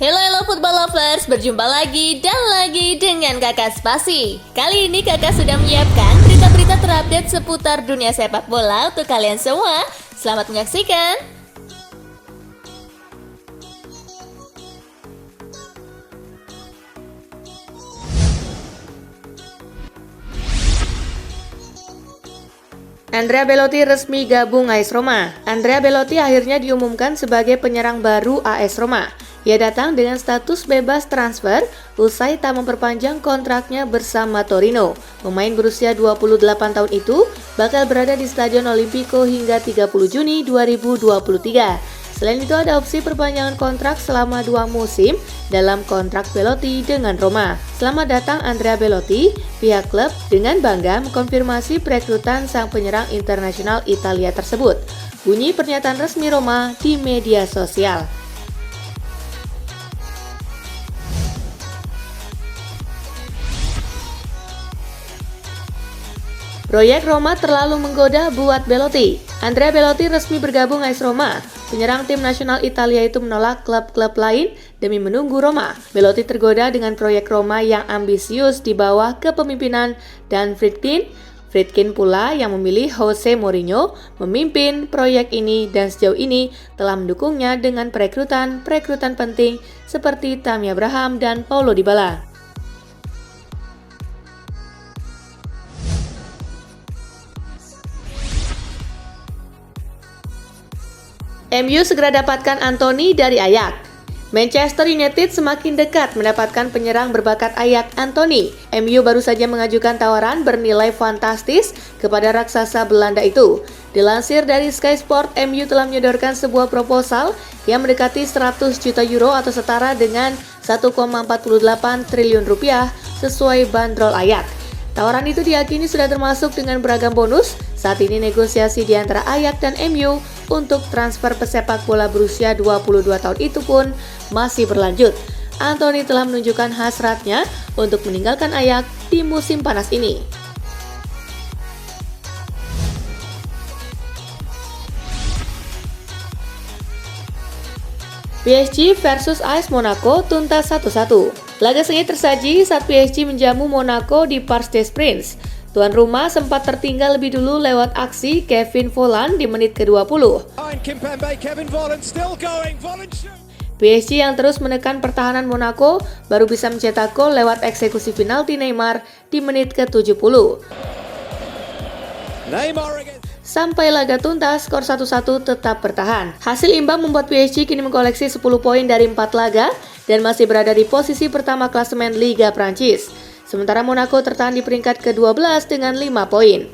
Hello football lovers, berjumpa lagi dan lagi dengan Kakak Spasi. Kali ini Kakak sudah menyiapkan berita-berita terupdate seputar dunia sepak bola untuk kalian semua. Selamat menyaksikan. Andrea Belotti resmi gabung AS Roma. Andrea Belotti akhirnya diumumkan sebagai penyerang baru AS Roma. Ia datang dengan status bebas transfer usai tak memperpanjang kontraknya bersama Torino. Pemain berusia 28 tahun itu bakal berada di Stadion Olimpico hingga 30 Juni 2023. Selain itu ada opsi perpanjangan kontrak selama 2 musim dalam kontrak Belotti dengan Roma. Selamat datang Andrea Belotti, pihak klub dengan bangga mengkonfirmasi perekrutan sang penyerang internasional Italia tersebut. Bunyi pernyataan resmi Roma di media sosial. Proyek Roma terlalu menggoda buat Belotti. Andrea Belotti resmi bergabung AS Roma. Penyerang tim nasional Italia itu menolak klub-klub lain demi menunggu Roma. Belotti tergoda dengan proyek Roma yang ambisius di bawah kepemimpinan Dan Friedkin. Friedkin pula yang memilih Jose Mourinho memimpin proyek ini dan sejauh ini telah mendukungnya dengan perekrutan penting seperti Tammy Abraham dan Paulo Dybala. MU segera dapatkan Antony dari Ajax. Manchester United semakin dekat mendapatkan penyerang berbakat Ajax Antony. MU baru saja mengajukan tawaran bernilai fantastis kepada raksasa Belanda itu. Dilansir dari Sky Sport, MU telah menyodorkan sebuah proposal yang mendekati 100 juta euro atau setara dengan 1,48 triliun rupiah sesuai bandrol Ajax. Tawaran itu diyakini sudah termasuk dengan beragam bonus. Saat ini negosiasi di antara Ajax dan MU untuk transfer pesepak bola berusia 22 tahun itu pun masih berlanjut. Antony telah menunjukkan hasratnya untuk meninggalkan Ajax di musim panas ini. PSG versus AS Monaco tuntas 1-1. Laga sengit tersaji saat PSG menjamu Monaco di Parc des Princes. Tuan rumah sempat tertinggal lebih dulu lewat aksi Kevin Volland di menit ke-20. PSG yang terus menekan pertahanan Monaco baru bisa mencetak gol lewat eksekusi penalti Neymar di menit ke-70. Sampai laga tuntas, skor 1-1 tetap bertahan. Hasil imbang membuat PSG kini mengkoleksi 10 poin dari 4 laga dan masih berada di posisi pertama klasemen Liga Prancis. Sementara Monaco tertahan di peringkat ke-12 dengan 5 poin.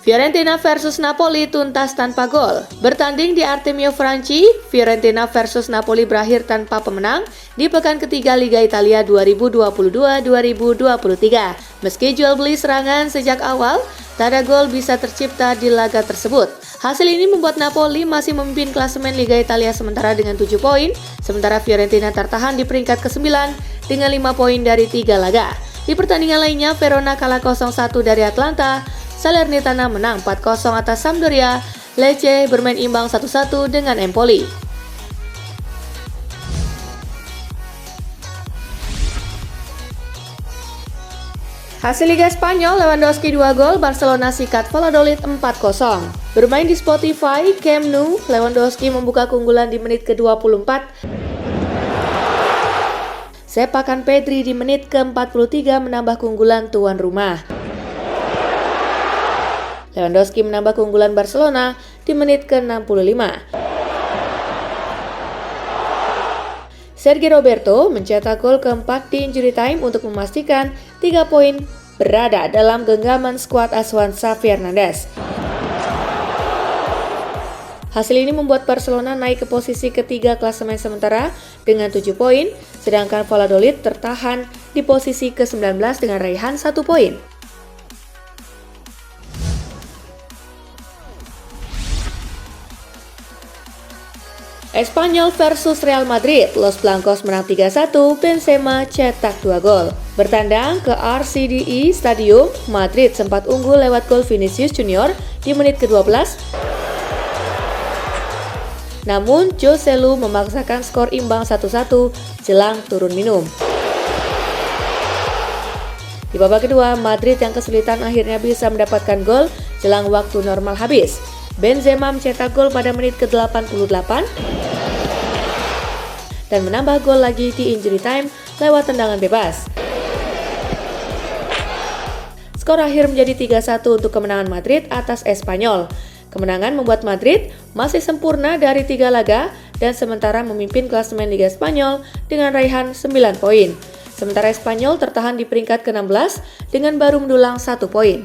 Fiorentina versus Napoli tuntas tanpa gol. Bertanding di Artemio Franchi, Fiorentina versus Napoli berakhir tanpa pemenang di pekan ketiga Liga Italia 2022-2023. Meski jual beli serangan sejak awal, tak ada gol bisa tercipta di laga tersebut. Hasil ini membuat Napoli masih memimpin klasemen Liga Italia sementara dengan 7 poin, sementara Fiorentina tertahan di peringkat ke-9 dengan 5 poin dari 3 laga. Di pertandingan lainnya, Verona kalah 0-1 dari Atlanta, Salernitana menang 4-0 atas Sampdoria, Lecce bermain imbang 1-1 dengan Empoli. Hasil Liga Spanyol, Lewandowski 2 gol, Barcelona sikat Valladolid 4-0. Bermain di Spotify, Camp Nou, Lewandowski membuka keunggulan di menit ke-24. Sepakan Pedri di menit ke-43 menambah keunggulan tuan rumah. Lewandowski menambah keunggulan Barcelona di menit ke-65. Sergio Roberto mencetak gol keempat di injury time untuk memastikan 3 poin berada dalam genggaman skuad asuhan Xavi Hernandez. Hasil ini membuat Barcelona naik ke posisi ketiga klasemen sementara dengan 7 poin, sedangkan Valladolid tertahan di posisi ke-19 dengan raihan 1 poin. Espanyol versus Real Madrid, Los Blancos menang 3-1, Benzema cetak 2 gol. Bertandang ke RCDE Stadium, Madrid sempat unggul lewat gol Vinicius Junior di menit ke-12. Namun, Joselu memaksakan skor imbang 1-1 jelang turun minum. Di babak kedua, Madrid yang kesulitan akhirnya bisa mendapatkan gol jelang waktu normal habis. Benzema mencetak gol pada menit ke-88 dan menambah gol lagi di injury time lewat tendangan bebas. Skor akhir menjadi 3-1 untuk kemenangan Madrid atas Espanyol. Kemenangan membuat Madrid masih sempurna dari 3 laga dan sementara memimpin klasemen Liga Spanyol dengan raihan 9 poin. Sementara Espanyol tertahan di peringkat ke-16 dengan baru mendulang 1 poin.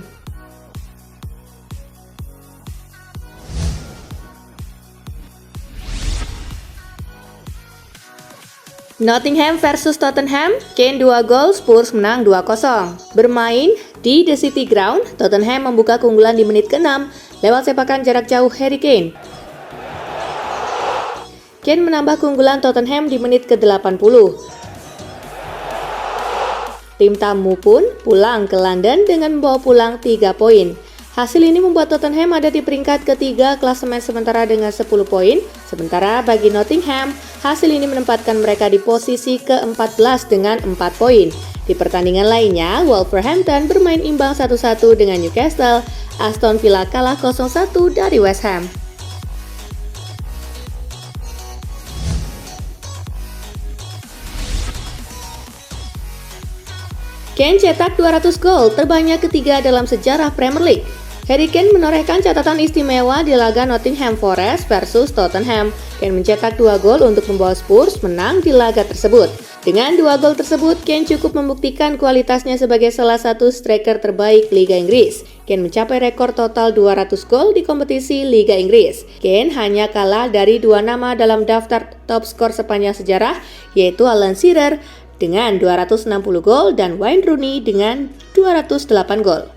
Nottingham versus Tottenham, Kane 2 gol, Spurs menang 2-0. Bermain di The City Ground, Tottenham membuka keunggulan di menit ke-6 lewat sepakan jarak jauh Harry Kane. Kane menambah keunggulan Tottenham di menit ke-80. Tim tamu pun pulang ke London dengan membawa pulang 3 poin. Hasil ini membuat Tottenham ada di peringkat ketiga klasemen sementara dengan 10 poin. Sementara bagi Nottingham, hasil ini menempatkan mereka di posisi ke-14 dengan 4 poin. Di pertandingan lainnya, Wolverhampton bermain imbang 1-1 dengan Newcastle. Aston Villa kalah 0-1 dari West Ham. Kane cetak 200 gol, terbanyak ketiga dalam sejarah Premier League. Harry Kane menorehkan catatan istimewa di laga Nottingham Forest versus Tottenham. Kane mencetak 2 gol untuk membawa Spurs menang di laga tersebut. Dengan 2 gol tersebut, Kane cukup membuktikan kualitasnya sebagai salah satu striker terbaik Liga Inggris. Kane mencapai rekor total 200 gol di kompetisi Liga Inggris. Kane hanya kalah dari 2 nama dalam daftar top skor sepanjang sejarah, yaitu Alan Shearer dengan 260 gol dan Wayne Rooney dengan 208 gol.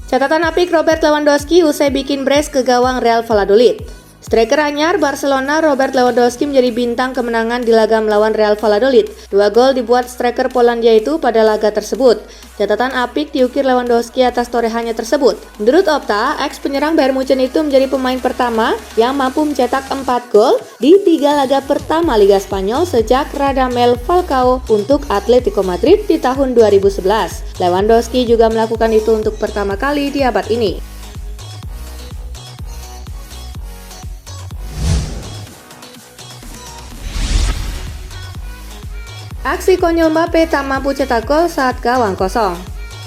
Catatan apik Robert Lewandowski usai bikin brace ke gawang Real Valladolid. Striker anyar Barcelona Robert Lewandowski menjadi bintang kemenangan di laga melawan Real Valladolid. 2 gol dibuat striker Polandia itu pada laga tersebut. Catatan apik diukir Lewandowski atas torehannya tersebut. Menurut Opta, ex-penyerang Bayern Munchen itu menjadi pemain pertama yang mampu mencetak 4 gol di 3 laga pertama Liga Spanyol sejak Radamel Falcao untuk Atletico Madrid di tahun 2011. Lewandowski juga melakukan itu untuk pertama kali di abad ini. Aksi konyol Mbappe tak mampu cetak gol saat gawang kosong.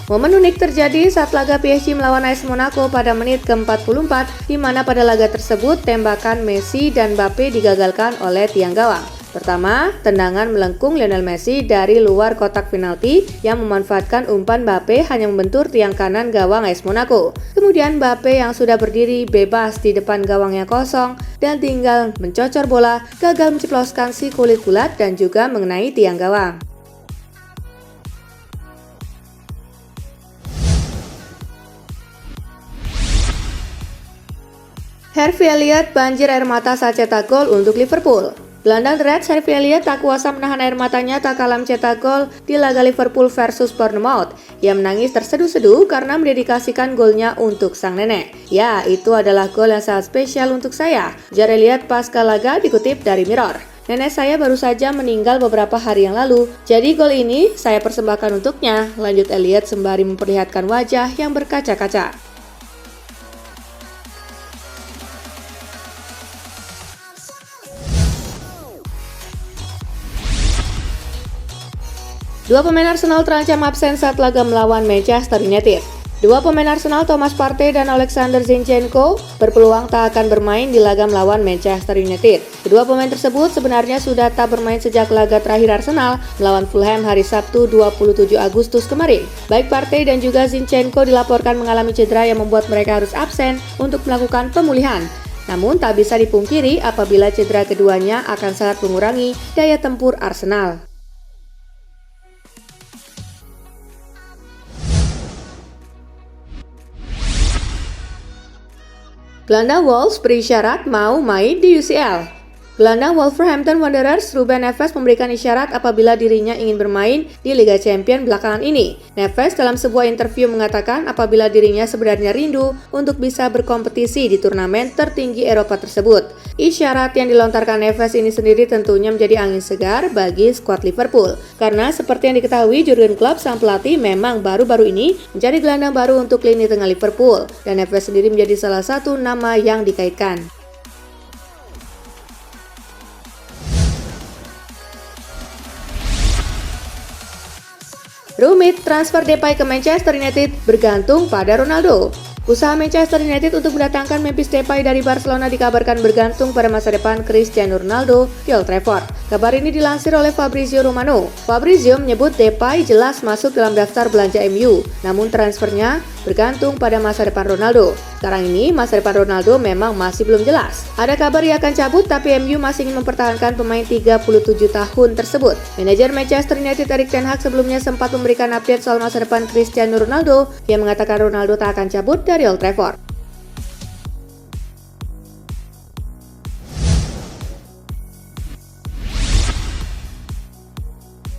Momen unik terjadi saat laga PSG melawan AS Monaco pada menit ke-44, di mana pada laga tersebut tembakan Messi dan Mbappe digagalkan oleh tiang gawang. Pertama, tendangan melengkung Lionel Messi dari luar kotak penalti yang memanfaatkan umpan Mbappe hanya membentur tiang kanan gawang AS Monaco. Kemudian Mbappe yang sudah berdiri bebas di depan gawangnya kosong dan tinggal mencocor bola, gagal menceploskan si kulit bulat dan juga mengenai tiang gawang. Harvey Elliott banjir air mata saat cetak gol untuk Liverpool. Gelandang Reds Harvey Elliott tak kuasa menahan air matanya tak kalah mencetak gol di laga Liverpool versus Bournemouth. Ia menangis terseduh-seduh karena mendedikasikan golnya untuk sang nenek. Ya, itu adalah gol yang sangat spesial untuk saya, ujar Elliott pasca laga dikutip dari Mirror. Nenek saya baru saja meninggal beberapa hari yang lalu, jadi gol ini saya persembahkan untuknya, lanjut Elliott sembari memperlihatkan wajah yang berkaca-kaca. Dua pemain Arsenal terancam absen saat laga melawan Manchester United. Dua pemain Arsenal Thomas Partey dan Alexander Zinchenko berpeluang tak akan bermain di laga melawan Manchester United. Kedua pemain tersebut sebenarnya sudah tak bermain sejak laga terakhir Arsenal melawan Fulham hari Sabtu 27 Agustus kemarin. Baik Partey dan juga Zinchenko dilaporkan mengalami cedera yang membuat mereka harus absen untuk melakukan pemulihan. Namun tak bisa dipungkiri apabila cedera keduanya akan sangat mengurangi daya tempur Arsenal. Gelandang Wolves berisyarat mau main di UCL. Gelandang Wolverhampton Wanderers Ruben Neves memberikan isyarat apabila dirinya ingin bermain di Liga Champions belakangan ini. Neves dalam sebuah interview mengatakan apabila dirinya sebenarnya rindu untuk bisa berkompetisi di turnamen tertinggi Eropa tersebut. Isyarat yang dilontarkan Neves ini sendiri tentunya menjadi angin segar bagi skuad Liverpool. Karena seperti yang diketahui, Jurgen Klopp sang pelatih memang baru-baru ini menjadi gelandang baru untuk lini tengah Liverpool. Dan Neves sendiri menjadi salah satu nama yang dikaitkan. Rumit transfer Depay ke Manchester United bergantung pada Ronaldo. Usaha Manchester United untuk mendatangkan Memphis Depay dari Barcelona dikabarkan bergantung pada masa depan Cristiano Ronaldo di Old Trafford. Kabar ini dilansir oleh Fabrizio Romano. Fabrizio menyebut Depay jelas masuk dalam daftar belanja MU, namun transfernya bergantung pada masa depan Ronaldo. Sekarang ini masa depan Ronaldo memang masih belum jelas. Ada kabar ia akan cabut, tapi MU masih ingin mempertahankan pemain 37 tahun tersebut. Manajer Manchester United Erik ten Hag sebelumnya sempat memberikan update soal masa depan Cristiano Ronaldo. Ia mengatakan Ronaldo tak akan cabut dari Old Trafford.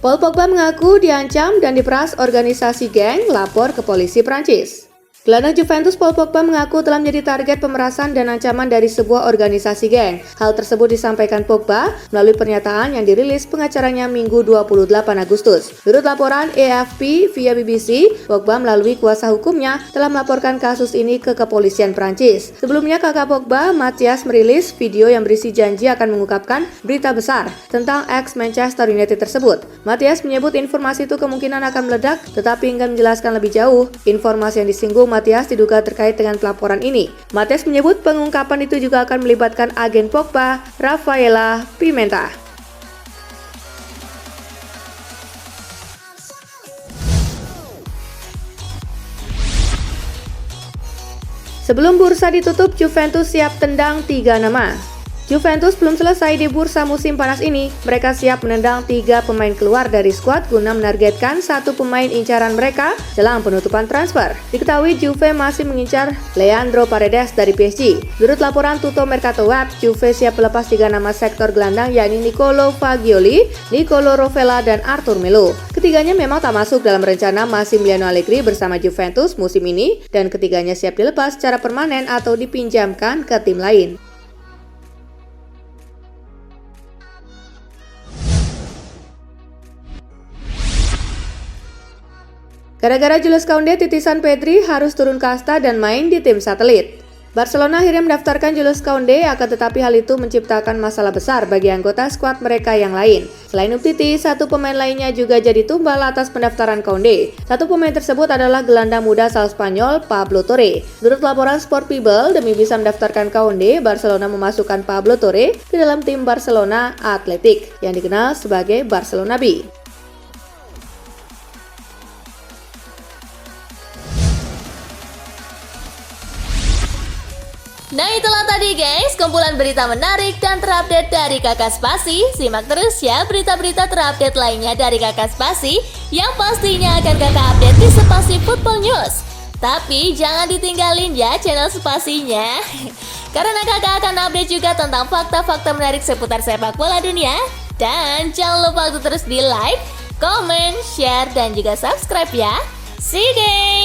Paul Pogba mengaku diancam dan diperas organisasi geng, lapor ke polisi Prancis. Gelandang Juventus Paul Pogba mengaku telah menjadi target pemerasan dan ancaman dari sebuah organisasi geng. Hal tersebut disampaikan Pogba melalui pernyataan yang dirilis pengacaranya Minggu 28 Agustus. Menurut laporan AFP via BBC, Pogba melalui kuasa hukumnya telah melaporkan kasus ini ke kepolisian Prancis. Sebelumnya kakak Pogba, Matthias, merilis video yang berisi janji akan mengungkapkan berita besar tentang ex Manchester United tersebut. Matthias menyebut informasi itu kemungkinan akan meledak, tetapi enggan menjelaskan lebih jauh. Informasi yang disinggung Matthias diduga terkait dengan pelaporan ini. Matthias menyebut pengungkapan itu juga akan melibatkan agen Pogba, Rafaela Pimenta. Sebelum bursa ditutup, Juventus siap tendang 3 nama. Juventus belum selesai di bursa musim panas ini. Mereka siap menendang 3 pemain keluar dari skuad guna menargetkan 1 pemain incaran mereka jelang penutupan transfer. Diketahui Juve masih mengincar Leandro Paredes dari PSG. Menurut laporan Tutto Mercato Web, Juve siap melepas 3 nama sektor gelandang yakni Nicolo Fagioli, Nicolo Rovella, dan Arthur Melo. Ketiganya memang tak masuk dalam rencana Massimiliano Allegri bersama Juventus musim ini, dan ketiganya siap dilepas secara permanen atau dipinjamkan ke tim lain. Gara-gara Jules Koundé, titisan Pedri harus turun kasta dan main di tim satelit. Barcelona akhirnya mendaftarkan Jules Koundé, akan tetapi hal itu menciptakan masalah besar bagi anggota skuad mereka yang lain. Selain Umtiti, 1 pemain lainnya juga jadi tumbal atas pendaftaran Koundé. 1 pemain tersebut adalah gelandang muda asal Spanyol Pablo Torre. Menurut laporan Sport People, demi bisa mendaftarkan Koundé, Barcelona memasukkan Pablo Torre ke dalam tim Barcelona Athletic yang dikenal sebagai Barcelona B. Nah itulah tadi guys, kumpulan berita menarik dan terupdate dari Kakak Spasi. Simak terus ya berita-berita terupdate lainnya dari Kakak Spasi yang pastinya akan Kakak update di Spasi Football News. Tapi jangan ditinggalin ya channel Spasinya, karena Kakak akan update juga tentang fakta-fakta menarik seputar sepak bola dunia. Dan jangan lupa untuk terus di like, comment, share, dan juga subscribe ya. See you guys!